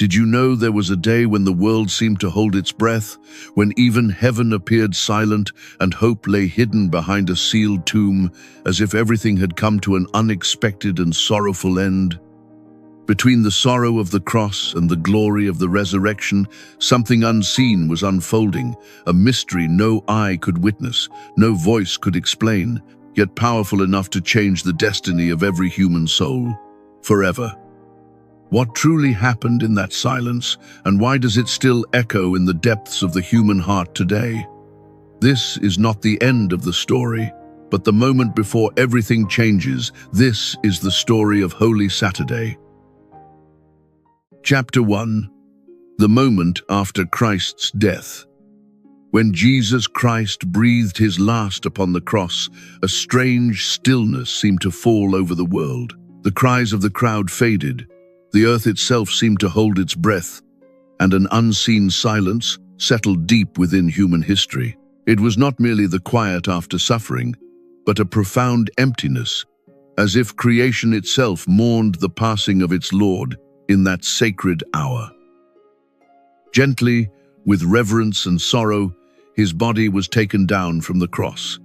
Did you know there was a day when the world seemed to hold its breath, when even heaven appeared silent and hope lay hidden behind a sealed tomb, as if everything had come to an unexpected and sorrowful end? Between the sorrow of the cross and the glory of the resurrection, something unseen was unfolding, a mystery no eye could witness, no voice could explain, yet powerful enough to change the destiny of every human soul, forever. What truly happened in that silence, and why does it still echo in the depths of the human heart today? This is not the end of the story, but the moment before everything changes. This is the story of Holy Saturday. Chapter 1. The moment after Christ's death. When Jesus Christ breathed his last upon the cross, a strange stillness seemed to fall over the world. The cries of the crowd faded. The earth itself seemed to hold its breath, and an unseen silence settled deep within human history. It was not merely the quiet after suffering, but a profound emptiness, as if creation itself mourned the passing of its Lord in that sacred hour. Gently, with reverence and sorrow, his body was taken down from the cross.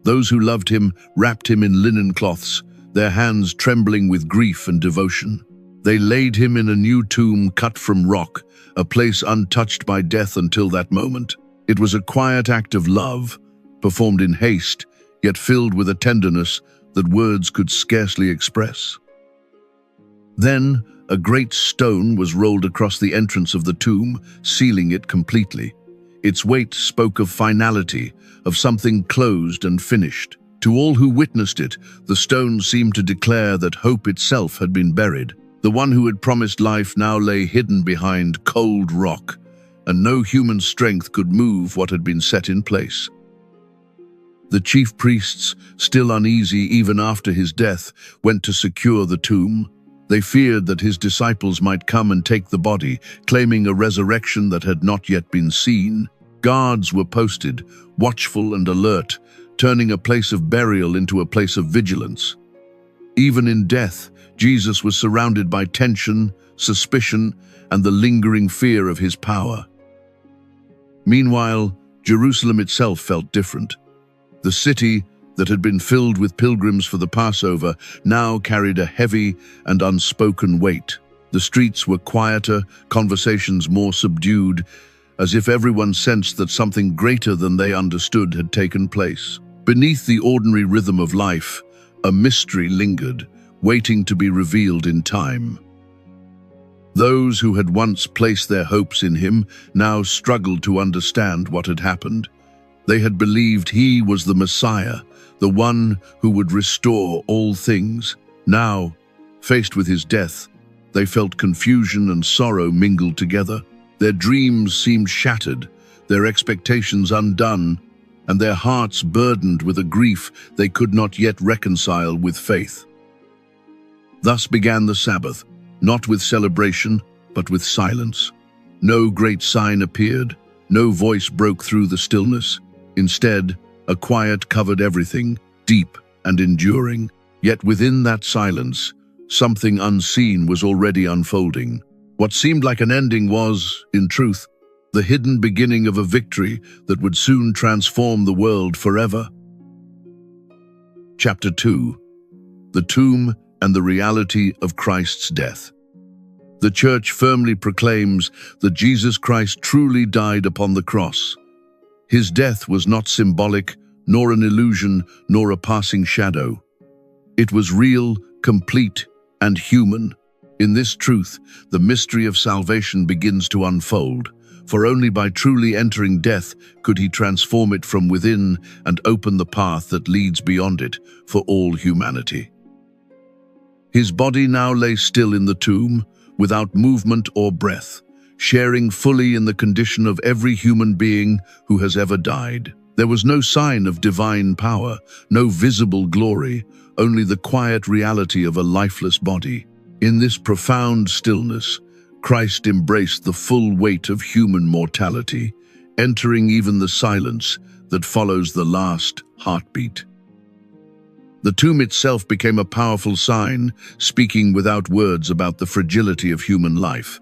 Those who loved him wrapped him in linen cloths, their hands trembling with grief and devotion. They laid him in a new tomb cut from rock, a place untouched by death until that moment. It was a quiet act of love, performed in haste, yet filled with a tenderness that words could scarcely express. Then, a great stone was rolled across the entrance of the tomb, sealing it completely. Its weight spoke of finality, of something closed and finished. To all who witnessed it, the stone seemed to declare that hope itself had been buried. The one who had promised life now lay hidden behind cold rock, and no human strength could move what had been set in place. The chief priests, still uneasy even after his death, went to secure the tomb. They feared that his disciples might come and take the body, claiming a resurrection that had not yet been seen. Guards were posted, watchful and alert, turning a place of burial into a place of vigilance. Even in death, Jesus was surrounded by tension, suspicion, and the lingering fear of his power. Meanwhile, Jerusalem itself felt different. The city, that had been filled with pilgrims for the Passover, now carried a heavy and unspoken weight. The streets were quieter, conversations more subdued, as if everyone sensed that something greater than they understood had taken place. Beneath the ordinary rhythm of life, a mystery lingered, waiting to be revealed in time. Those who had once placed their hopes in him now struggled to understand what had happened. They had believed he was the Messiah, the one who would restore all things. Now, faced with his death, they felt confusion and sorrow mingled together. Their dreams seemed shattered, their expectations undone, and their hearts burdened with a grief they could not yet reconcile with faith. Thus began the Sabbath, not with celebration, but with silence. No great sign appeared, no voice broke through the stillness. Instead, a quiet covered everything, deep and enduring. Yet within that silence, something unseen was already unfolding. What seemed like an ending was, in truth, the hidden beginning of a victory that would soon transform the world forever. Chapter 2. The Tomb and the Reality of Christ's Death. The Church firmly proclaims that Jesus Christ truly died upon the cross. His death was not symbolic, nor an illusion, nor a passing shadow. It was real, complete, and human. In this truth, the mystery of salvation begins to unfold, for only by truly entering death could he transform it from within and open the path that leads beyond it for all humanity. His body now lay still in the tomb, without movement or breath, sharing fully in the condition of every human being who has ever died. There was no sign of divine power, no visible glory, only the quiet reality of a lifeless body. In this profound stillness, Christ embraced the full weight of human mortality, entering even the silence that follows the last heartbeat. The tomb itself became a powerful sign, speaking without words about the fragility of human life.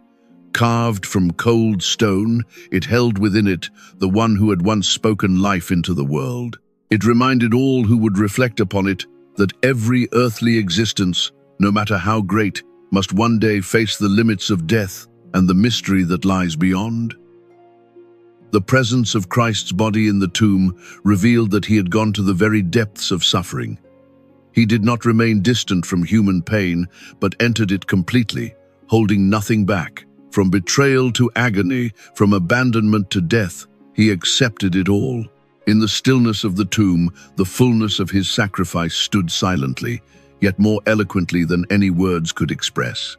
Carved from cold stone, it held within it the one who had once spoken life into the world. It reminded all who would reflect upon it that every earthly existence, no matter how great, must one day face the limits of death and the mystery that lies beyond. The presence of Christ's body in the tomb revealed that he had gone to the very depths of suffering. He did not remain distant from human pain, but entered it completely, holding nothing back. From betrayal to agony, from abandonment to death, he accepted it all. In the stillness of the tomb, the fullness of his sacrifice stood silently, yet more eloquently than any words could express.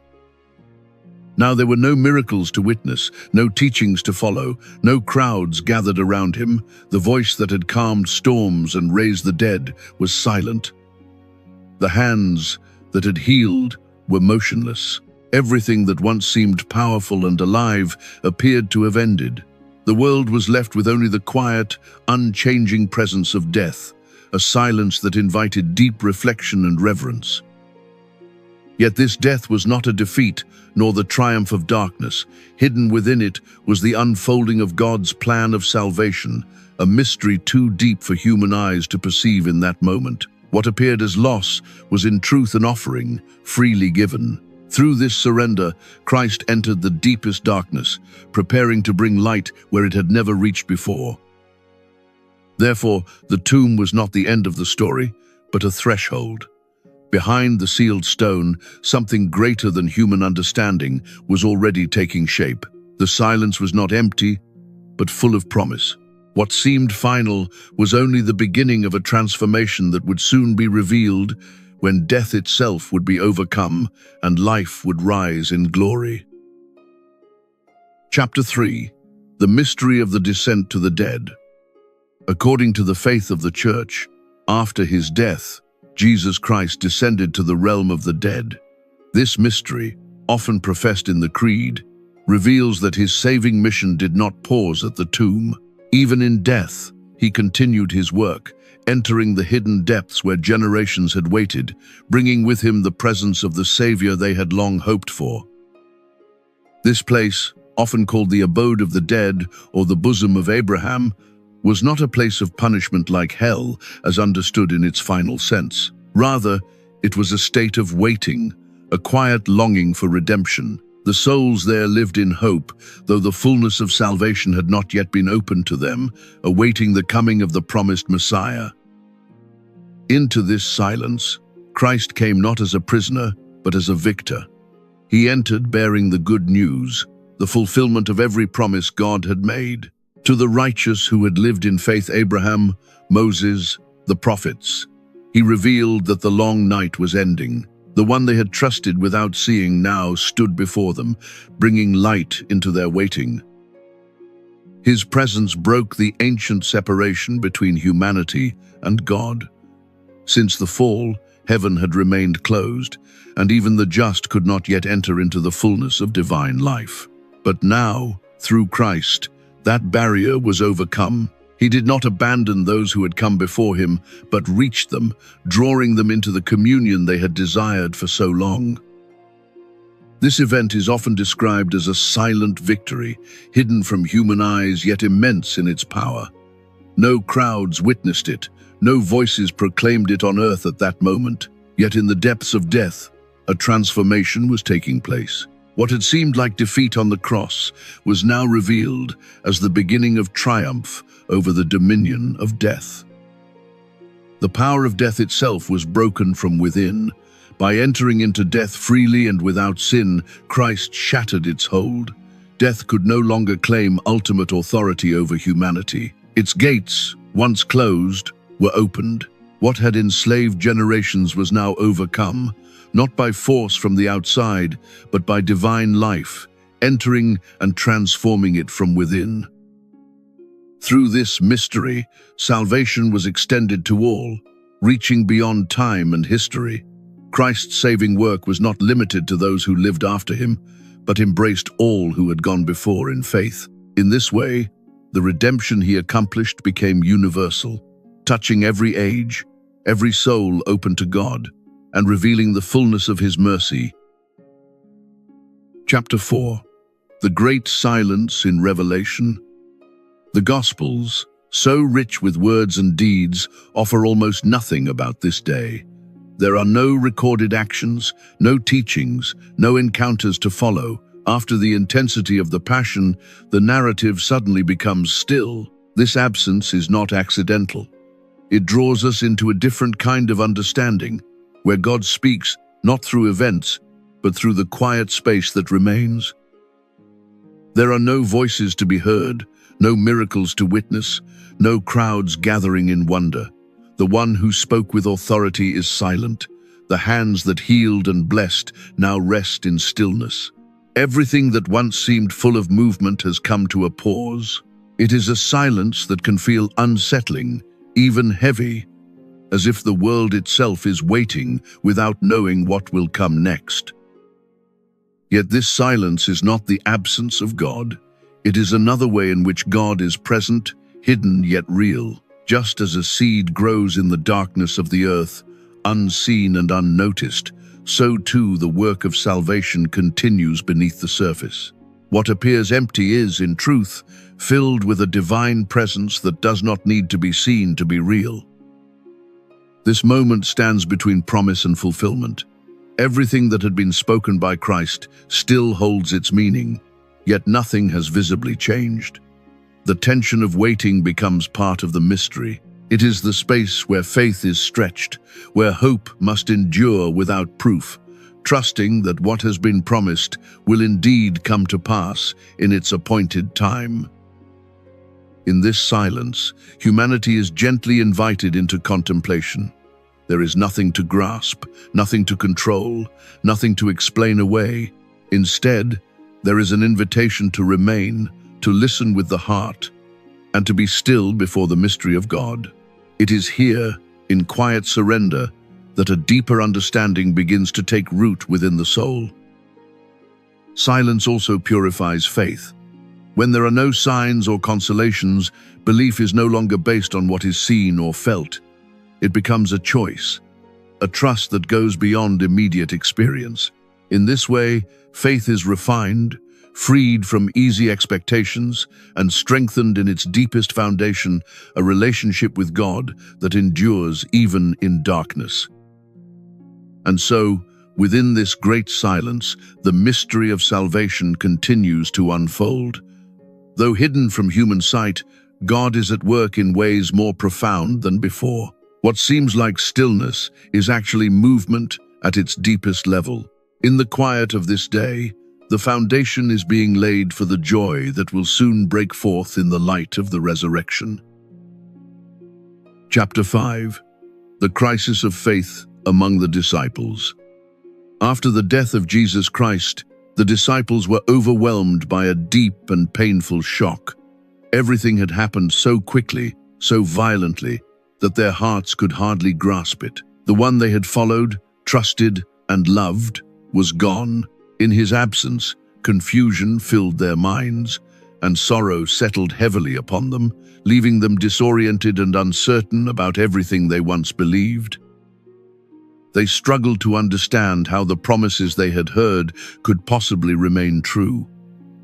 Now there were no miracles to witness, no teachings to follow, no crowds gathered around him. The voice that had calmed storms and raised the dead was silent. The hands that had healed were motionless. Everything that once seemed powerful and alive appeared to have ended. The world was left with only the quiet, unchanging presence of death, a silence that invited deep reflection and reverence. Yet this death was not a defeat, nor the triumph of darkness. Hidden within it was the unfolding of God's plan of salvation, a mystery too deep for human eyes to perceive in that moment. What appeared as loss was in truth an offering, freely given. Through this surrender, Christ entered the deepest darkness, preparing to bring light where it had never reached before. Therefore, the tomb was not the end of the story, but a threshold. Behind the sealed stone, something greater than human understanding was already taking shape. The silence was not empty, but full of promise. What seemed final was only the beginning of a transformation that would soon be revealed, when death itself would be overcome and life would rise in glory. Chapter 3. The Mystery of the Descent to the Dead. According to the faith of the Church, after his death, Jesus Christ descended to the realm of the dead. This mystery, often professed in the Creed, reveals that his saving mission did not pause at the tomb. Even in death, he continued his work, entering the hidden depths where generations had waited, bringing with him the presence of the Savior they had long hoped for. This place, often called the abode of the dead or the bosom of Abraham, was not a place of punishment like hell as understood in its final sense. Rather, it was a state of waiting, a quiet longing for redemption. The souls there lived in hope, though the fullness of salvation had not yet been opened to them, awaiting the coming of the promised Messiah. Into this silence, Christ came not as a prisoner, but as a victor. He entered bearing the good news, the fulfillment of every promise God had made. To the righteous who had lived in faith, Abraham, Moses, the prophets, he revealed that the long night was ending. The one they had trusted without seeing now stood before them, bringing light into their waiting. His presence broke the ancient separation between humanity and God. Since the fall, heaven had remained closed, and even the just could not yet enter into the fullness of divine life. But now, through Christ, that barrier was overcome. He did not abandon those who had come before him, but reached them, drawing them into the communion they had desired for so long. This event is often described as a silent victory, hidden from human eyes yet immense in its power. No crowds witnessed it, no voices proclaimed it on earth at that moment, yet in the depths of death, a transformation was taking place. What had seemed like defeat on the cross was now revealed as the beginning of triumph over the dominion of death. The power of death itself was broken from within. By entering into death freely and without sin, Christ shattered its hold. Death could no longer claim ultimate authority over humanity. Its gates, once closed, were opened. What had enslaved generations was now overcome, not by force from the outside, but by divine life, entering and transforming it from within. Through this mystery, salvation was extended to all, reaching beyond time and history. Christ's saving work was not limited to those who lived after him, but embraced all who had gone before in faith. In this way, the redemption he accomplished became universal, touching every age, every soul open to God, and revealing the fullness of his mercy. Chapter 4. The great silence in Revelation. The Gospels, so rich with words and deeds, offer almost nothing about this day. There are no recorded actions, no teachings, no encounters to follow. After the intensity of the Passion, the narrative suddenly becomes still. This absence is not accidental. It draws us into a different kind of understanding, where God speaks not through events, but through the quiet space that remains. There are no voices to be heard, no miracles to witness, no crowds gathering in wonder. The one who spoke with authority is silent. The hands that healed and blessed now rest in stillness. Everything that once seemed full of movement has come to a pause. It is a silence that can feel unsettling, even heavy, as if the world itself is waiting without knowing what will come next. Yet this silence is not the absence of God. It is another way in which God is present, hidden yet real. Just as a seed grows in the darkness of the earth, unseen and unnoticed, so too the work of salvation continues beneath the surface. What appears empty is, in truth, filled with a divine presence that does not need to be seen to be real. This moment stands between promise and fulfillment. Everything that had been spoken by Christ still holds its meaning, yet nothing has visibly changed. The tension of waiting becomes part of the mystery. It is the space where faith is stretched, where hope must endure without proof, trusting that what has been promised will indeed come to pass in its appointed time. In this silence, humanity is gently invited into contemplation. There is nothing to grasp, nothing to control, nothing to explain away. Instead, there is an invitation to remain, to listen with the heart, and to be still before the mystery of God. It is here, in quiet surrender, that a deeper understanding begins to take root within the soul. Silence also purifies faith. When there are no signs or consolations, belief is no longer based on what is seen or felt. It becomes a choice, a trust that goes beyond immediate experience. In this way, faith is refined, freed from easy expectations, and strengthened in its deepest foundation, a relationship with God that endures even in darkness. And so, within this great silence, the mystery of salvation continues to unfold. Though hidden from human sight, God is at work in ways more profound than before. What seems like stillness is actually movement at its deepest level. In the quiet of this day, the foundation is being laid for the joy that will soon break forth in the light of the resurrection. Chapter 5. The Crisis of Faith among the Disciples. After the death of Jesus Christ, the disciples were overwhelmed by a deep and painful shock. Everything had happened so quickly, so violently, that their hearts could hardly grasp it. The one they had followed, trusted, and loved was gone. In his absence, confusion filled their minds, and sorrow settled heavily upon them, leaving them disoriented and uncertain about everything they once believed. They struggled to understand how the promises they had heard could possibly remain true.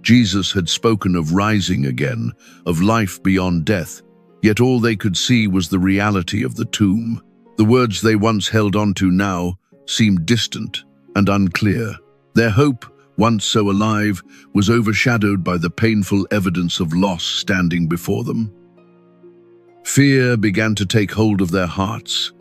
Jesus had spoken of rising again, of life beyond death, yet all they could see was the reality of the tomb. The words they once held on to now seemed distant and unclear. Their hope, once so alive, was overshadowed by the painful evidence of loss standing before them. Fear began to take hold of their hearts.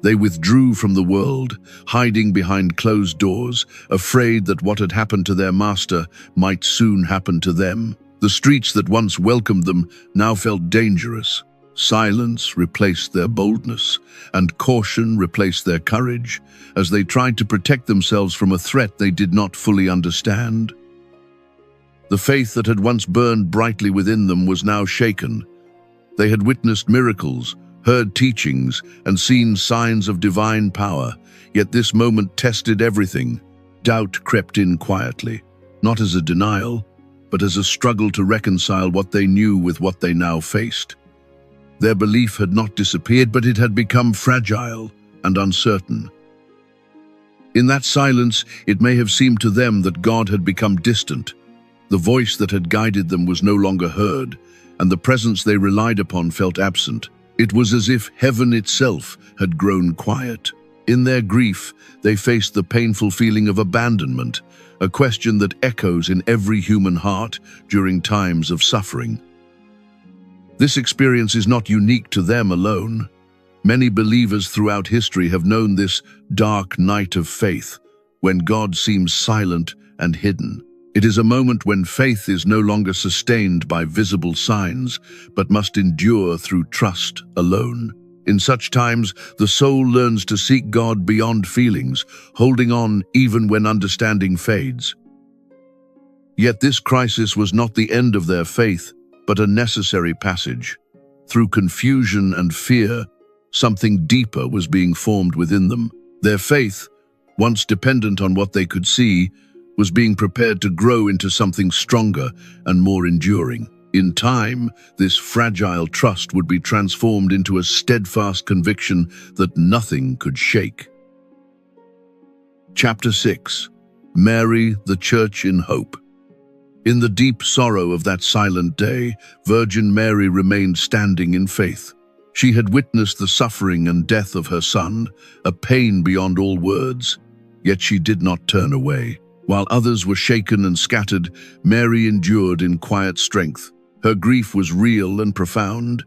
They withdrew from the world, hiding behind closed doors, afraid that what had happened to their master might soon happen to them. The streets that once welcomed them now felt dangerous. Silence replaced their boldness, and caution replaced their courage, as they tried to protect themselves from a threat they did not fully understand. The faith that had once burned brightly within them was now shaken. They had witnessed miracles, heard teachings, and seen signs of divine power, yet this moment tested everything. Doubt crept in quietly, not as a denial, but as a struggle to reconcile what they knew with what they now faced. Their belief had not disappeared, but it had become fragile and uncertain. In that silence, it may have seemed to them that God had become distant, The voice that had guided them was no longer heard, and the presence they relied upon felt absent. It was as if heaven itself had grown quiet. In their grief, they faced the painful feeling of abandonment, a question that echoes in every human heart during times of suffering. This experience is not unique to them alone. Many believers throughout history have known this dark night of faith, when God seems silent and hidden. It is a moment when faith is no longer sustained by visible signs, but must endure through trust alone. In such times, the soul learns to seek God beyond feelings, holding on even when understanding fades. Yet this crisis was not the end of their faith, but a necessary passage. Through confusion and fear, something deeper was being formed within them. Their faith, once dependent on what they could see, was being prepared to grow into something stronger and more enduring. In time, this fragile trust would be transformed into a steadfast conviction that nothing could shake. Chapter 6. Mary, the Church in Hope. In the deep sorrow of that silent day, Virgin Mary remained standing in faith. She had witnessed the suffering and death of her Son, a pain beyond all words, yet she did not turn away. While others were shaken and scattered, Mary endured in quiet strength. Her grief was real and profound,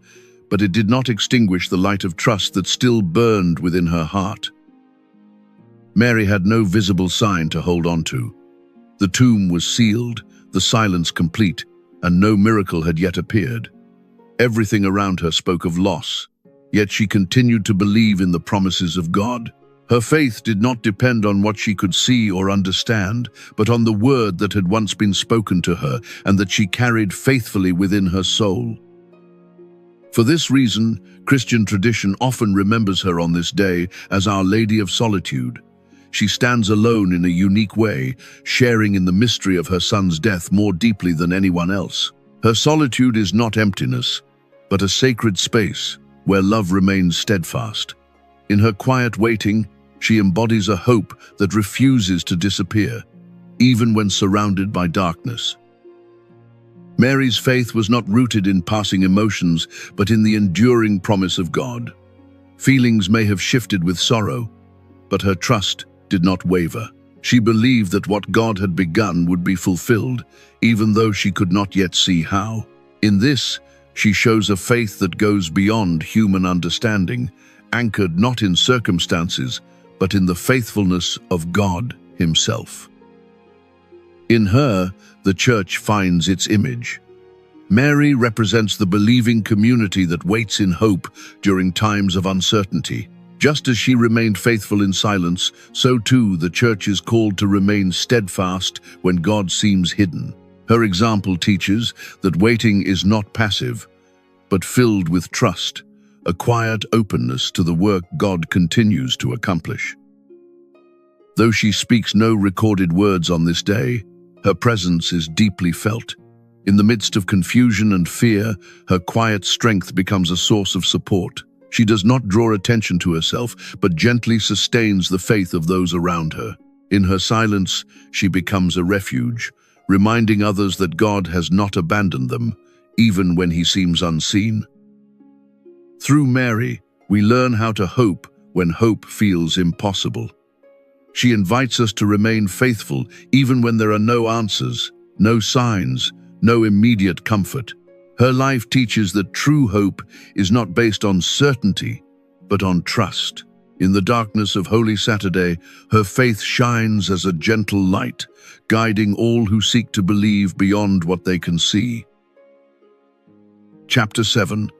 but it did not extinguish the light of trust that still burned within her heart. Mary had no visible sign to hold on to. The tomb was sealed, the silence complete, and no miracle had yet appeared. Everything around her spoke of loss, yet she continued to believe in the promises of God. Her faith did not depend on what she could see or understand, but on the word that had once been spoken to her and that she carried faithfully within her soul. For this reason, Christian tradition often remembers her on this day as Our Lady of Solitude. She stands alone in a unique way, sharing in the mystery of her Son's death more deeply than anyone else. Her solitude is not emptiness, but a sacred space where love remains steadfast. In her quiet waiting, she embodies a hope that refuses to disappear, even when surrounded by darkness. Mary's faith was not rooted in passing emotions, but in the enduring promise of God. Feelings may have shifted with sorrow, but her trust did not waver. She believed that what God had begun would be fulfilled, even though she could not yet see how. In this, she shows a faith that goes beyond human understanding, anchored not in circumstances, but in the faithfulness of God Himself. In her, the Church finds its image. Mary represents the believing community that waits in hope during times of uncertainty. Just as she remained faithful in silence, so too the Church is called to remain steadfast when God seems hidden. Her example teaches that waiting is not passive, but filled with trust, a quiet openness to the work God continues to accomplish. Though she speaks no recorded words on this day, her presence is deeply felt. In the midst of confusion and fear, her quiet strength becomes a source of support. She does not draw attention to herself, but gently sustains the faith of those around her. In her silence, she becomes a refuge, reminding others that God has not abandoned them, even when He seems unseen. Through Mary, we learn how to hope when hope feels impossible. She invites us to remain faithful even when there are no answers, no signs, no immediate comfort. Her life teaches that true hope is not based on certainty, but on trust. In the darkness of Holy Saturday, her faith shines as a gentle light, guiding all who seek to believe beyond what they can see. Chapter 7.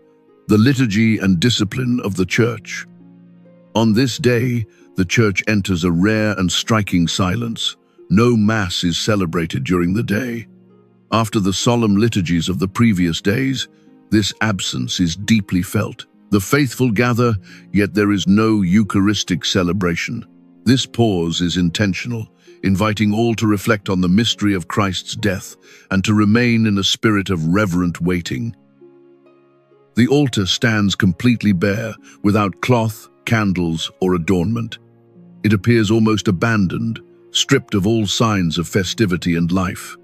The Liturgy and Discipline of the Church. On this day, the Church enters a rare and striking silence. No Mass is celebrated during the day. After the solemn liturgies of the previous days, this absence is deeply felt. The faithful gather, yet there is no Eucharistic celebration. This pause is intentional, inviting all to reflect on the mystery of Christ's death and to remain in a spirit of reverent waiting. The altar stands completely bare, without cloth, candles, or adornment. It appears almost abandoned, stripped of all signs of festivity and life.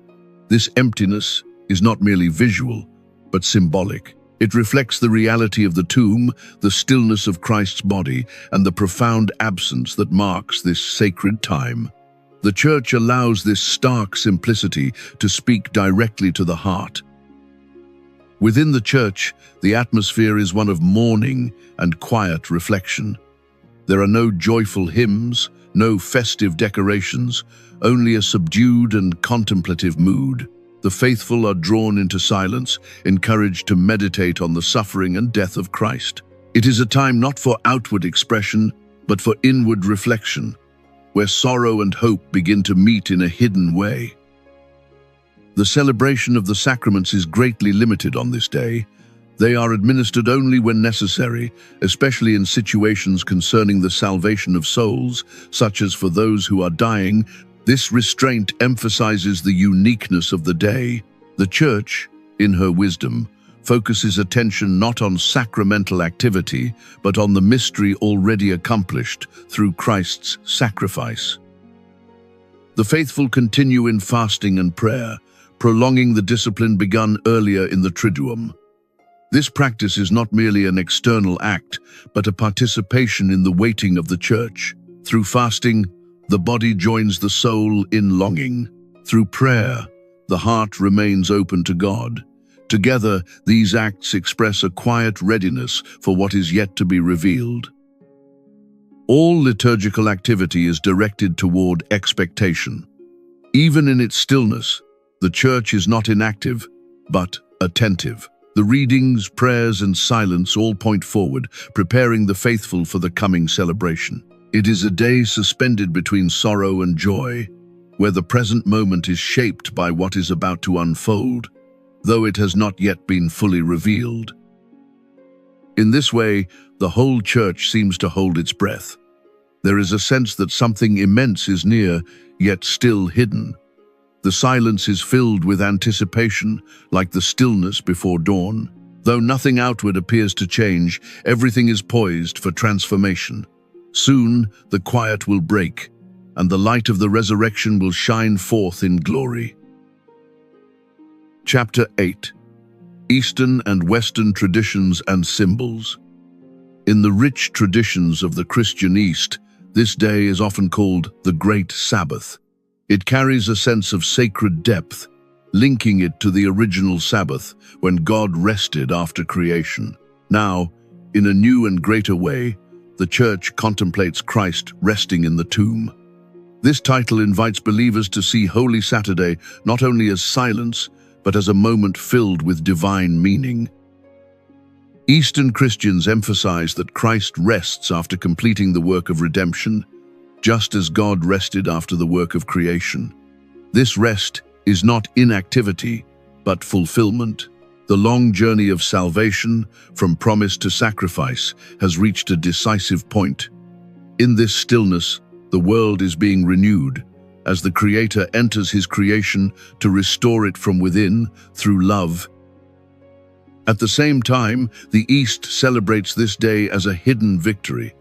This emptiness is not merely visual, but symbolic. It reflects the reality of the tomb, the stillness of Christ's body, and the profound absence that marks this sacred time. The Church allows this stark simplicity to speak directly to the heart. Within the Church, the atmosphere is one of mourning and quiet reflection. There are no joyful hymns, no festive decorations, only a subdued and contemplative mood. The faithful are drawn into silence, encouraged to meditate on the suffering and death of Christ. It is a time not for outward expression, but for inward reflection, where sorrow and hope begin to meet in a hidden way. The celebration of the sacraments is greatly limited on this day. They are administered only when necessary, especially in situations concerning the salvation of souls, such as for those who are dying. This restraint emphasizes the uniqueness of the day. The Church, in her wisdom, focuses attention not on sacramental activity, but on the mystery already accomplished through Christ's sacrifice. The faithful continue in fasting and prayer, prolonging the discipline begun earlier in the Triduum. This practice is not merely an external act, but a participation in the waiting of the Church. Through fasting, the body joins the soul in longing. Through prayer, the heart remains open to God. Together, these acts express a quiet readiness for what is yet to be revealed. All liturgical activity is directed toward expectation. Even in its stillness, the Church is not inactive, but attentive. The readings, prayers, and silence all point forward, preparing the faithful for the coming celebration. It is a day suspended between sorrow and joy, where the present moment is shaped by what is about to unfold, though it has not yet been fully revealed. In this way, the whole Church seems to hold its breath. There is a sense that something immense is near, yet still hidden. The silence is filled with anticipation, like the stillness before dawn. Though nothing outward appears to change, everything is poised for transformation. Soon, the quiet will break, and the light of the resurrection will shine forth in glory. Chapter 8. Eastern and Western Traditions and Symbols. In the rich traditions of the Christian East, this day is often called the Great Sabbath. It carries a sense of sacred depth, linking it to the original Sabbath when God rested after creation. Now, in a new and greater way, the Church contemplates Christ resting in the tomb. This title invites believers to see Holy Saturday not only as silence, but as a moment filled with divine meaning. Eastern Christians emphasize that Christ rests after completing the work of redemption, just as God rested after the work of creation. This rest is not inactivity, but fulfillment. The long journey of salvation, from promise to sacrifice, has reached a decisive point. In this stillness, the world is being renewed, as the Creator enters His creation to restore it from within through love. At the same time, the East celebrates this day as a hidden victory.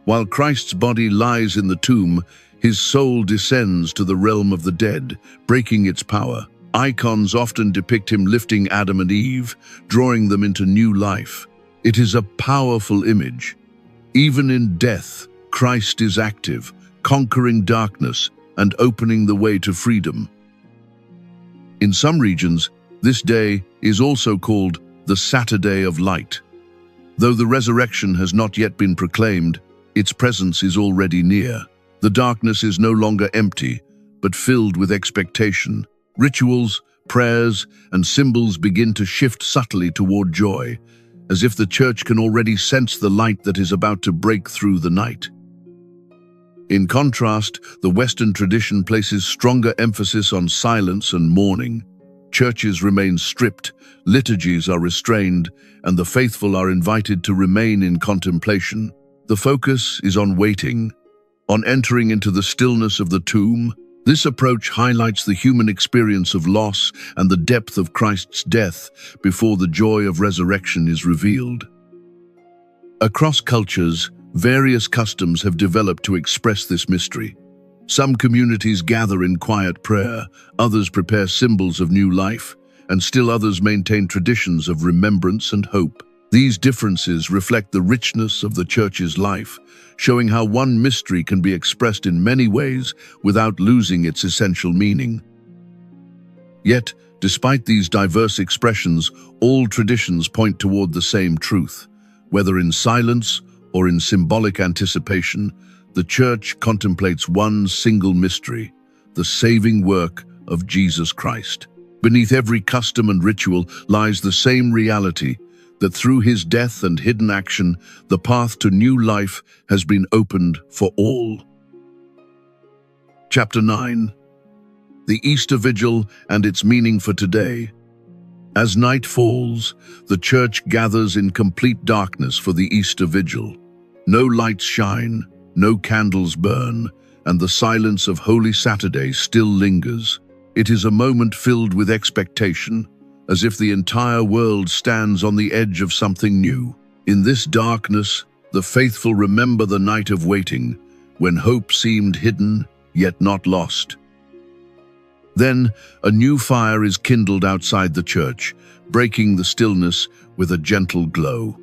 While Christ's body lies in the tomb, His soul descends to the realm of the dead, breaking its power. Icons often depict Him lifting Adam and Eve, drawing them into new life. It is a powerful image. Even in death, Christ is active, conquering darkness and opening the way to freedom. In some regions, this day is also called the Saturday of Light. Though the resurrection has not yet been proclaimed, its presence is already near. The darkness is no longer empty, but filled with expectation. Rituals, prayers, and symbols begin to shift subtly toward joy, as if the Church can already sense the light that is about to break through the night. In contrast, the Western tradition places stronger emphasis on silence and mourning. Churches remain stripped, liturgies are restrained, and the faithful are invited to remain in contemplation. The focus is on waiting, on entering into the stillness of the tomb. This approach highlights the human experience of loss and the depth of Christ's death before the joy of resurrection is revealed. Across cultures, various customs have developed to express this mystery. Some communities gather in quiet prayer, others prepare symbols of new life, and still others maintain traditions of remembrance and hope. These differences reflect the richness of the Church's life, showing how one mystery can be expressed in many ways without losing its essential meaning. Yet, despite these diverse expressions, all traditions point toward the same truth. Whether in silence or in symbolic anticipation, the Church contemplates one single mystery, the saving work of Jesus Christ. Beneath every custom and ritual lies the same reality, that through his death and hidden action, the path to new life has been opened for all. Chapter 9. The Easter Vigil and its meaning for today. As night falls, the Church gathers in complete darkness for the Easter Vigil. No lights shine, no candles burn, and the silence of Holy Saturday still lingers. It is a moment filled with expectation, as if the entire world stands on the edge of something new. In this darkness, the faithful remember the night of waiting, when hope seemed hidden, yet not lost. Then, a new fire is kindled outside the church, breaking the stillness with a gentle glow.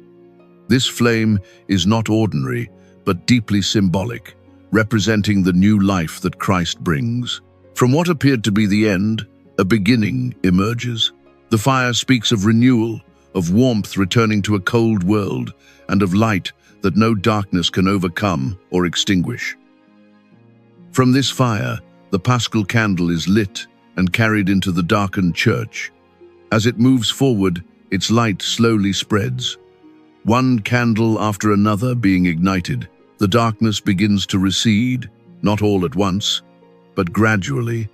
This flame is not ordinary, but deeply symbolic, representing the new life that Christ brings. From what appeared to be the end, a beginning emerges. The fire speaks of renewal, of warmth returning to a cold world, and of light that no darkness can overcome or extinguish. From this fire, the Paschal candle is lit and carried into the darkened church. As it moves forward, its light slowly spreads. One candle after another being ignited, the darkness begins to recede, not all at once, but gradually,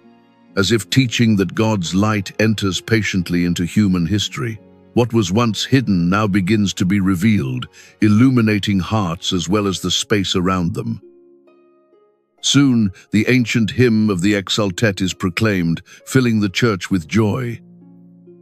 as if teaching that God's light enters patiently into human history. What was once hidden now begins to be revealed, illuminating hearts as well as the space around them. Soon, the ancient hymn of the Exsultet is proclaimed, filling the church with joy.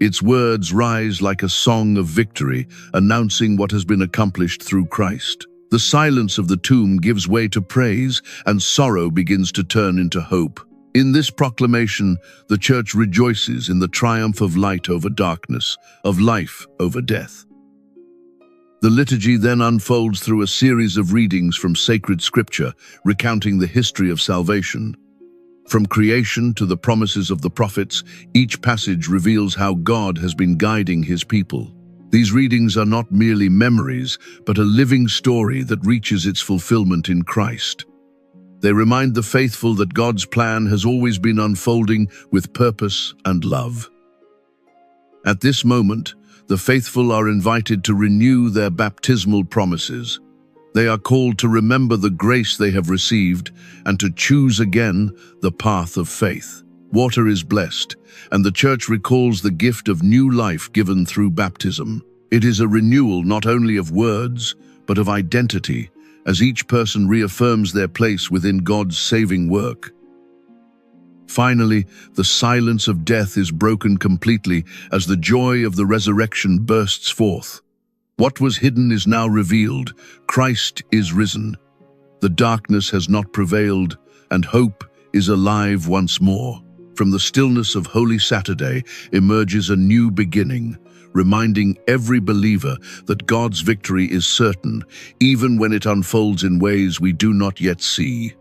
Its words rise like a song of victory, announcing what has been accomplished through Christ. The silence of the tomb gives way to praise, and sorrow begins to turn into hope. In this proclamation, the church rejoices in the triumph of light over darkness, of life over death. The liturgy then unfolds through a series of readings from sacred scripture, recounting the history of salvation. From creation to the promises of the prophets, each passage reveals how God has been guiding his people. These readings are not merely memories, but a living story that reaches its fulfillment in Christ. They remind the faithful that God's plan has always been unfolding with purpose and love. At this moment, the faithful are invited to renew their baptismal promises. They are called to remember the grace they have received and to choose again the path of faith. Water is blessed, and the church recalls the gift of new life given through baptism. It is a renewal not only of words, but of identity, as each person reaffirms their place within God's saving work. Finally, the silence of death is broken completely as the joy of the resurrection bursts forth. What was hidden is now revealed. Christ is risen. The darkness has not prevailed, and hope is alive once more. From the stillness of Holy Saturday emerges a new beginning, reminding every believer that God's victory is certain, even when it unfolds in ways we do not yet see.